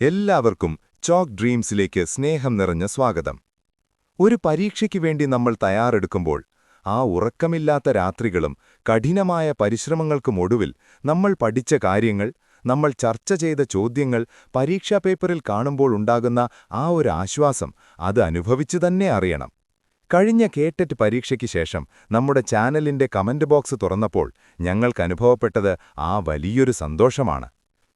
എല്ലാവർക്കും ചോക്ക് ഡ്രീംസിലേക്ക് സ്നേഹം നിറഞ്ഞ സ്വാഗതം. ഒരു പരീക്ഷയ്ക്ക് വേണ്ടി നമ്മൾ തയ്യാറെടുക്കുമ്പോൾ ആ ഉറക്കമില്ലാത്ത രാത്രികളും കഠിനമായ പരിശ്രമങ്ങൾക്കുമൊടുവിൽ നമ്മൾ പഠിച്ച കാര്യങ്ങൾ, നമ്മൾ ചർച്ച ചെയ്ത ചോദ്യങ്ങൾ പരീക്ഷാ പേപ്പറിൽ കാണുമ്പോൾ ഉണ്ടാകുന്ന ആ ഒരു ആശ്വാസം അത് അനുഭവിച്ചു തന്നെ അറിയണം. കഴിഞ്ഞ കേട്ടറ്റ് പരീക്ഷയ്ക്ക് ശേഷം നമ്മുടെ ചാനലിന്റെ കമന്റ് ബോക്സ് തുറന്നപ്പോൾ ഞങ്ങൾക്കനുഭവപ്പെട്ടത് ആ വലിയൊരു സന്തോഷമാണ്.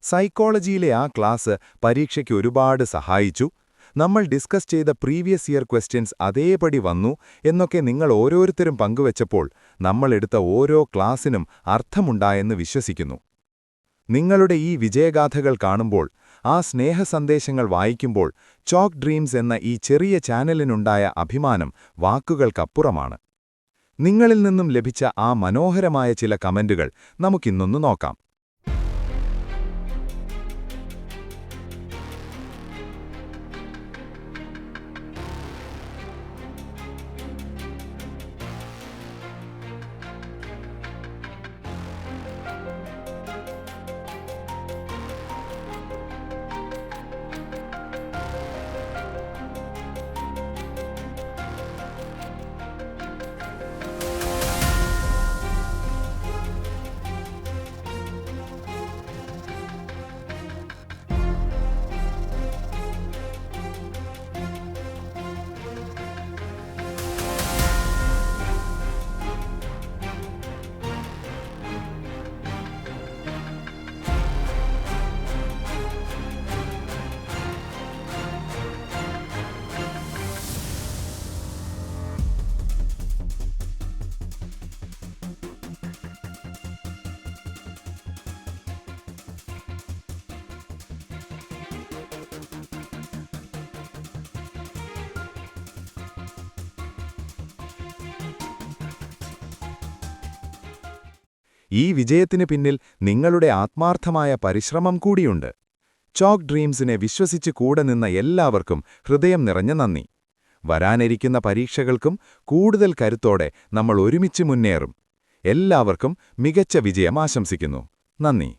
സൈക്കോളജിയിലെ ആ ക്ലാസ് പരീക്ഷയ്ക്ക് ഒരുപാട് സഹായിച്ചു, നമ്മൾ ഡിസ്കസ് ചെയ്ത പ്രീവിയസ് ഇയർ ക്വസ്റ്റ്യൻസ് അതേപടി വന്നു എന്നൊക്കെ നിങ്ങൾ ഓരോരുത്തരും പങ്കുവച്ചപ്പോൾ നമ്മളെടുത്ത ഓരോ ക്ലാസ്സിനും അർത്ഥമുണ്ടായെന്ന് വിശ്വസിക്കുന്നു. നിങ്ങളുടെ ഈ വിജയഗാഥകൾ കാണുമ്പോൾ, ആ സ്നേഹസന്ദേശങ്ങൾ വായിക്കുമ്പോൾ ചോക്ക് ഡ്രീംസ് എന്ന ഈ ചെറിയ ചാനലിനുണ്ടായ അഭിമാനം വാക്കുകൾക്കപ്പുറമാണ്. നിങ്ങളിൽ നിന്നും ലഭിച്ച ആ മനോഹരമായ ചില കമന്റുകൾ നമുക്കിന്നൊന്നു നോക്കാം. ഈ വിജയത്തിന് പിന്നിൽ നിങ്ങളുടെ ആത്മാർത്ഥമായ പരിശ്രമം കൂടിയുണ്ട്. ചോക്ക് ഡ്രീംസിനെ വിശ്വസിച്ച് കൂടെ നിന്ന എല്ലാവർക്കും ഹൃദയം നിറഞ്ഞ നന്ദി. വരാനിരിക്കുന്ന പരീക്ഷകൾക്കും കൂടുതൽ കരുത്തോടെ നമ്മൾ ഒരുമിച്ച് മുന്നേറും. എല്ലാവർക്കും മികച്ച വിജയം ആശംസിക്കുന്നു. നന്ദി.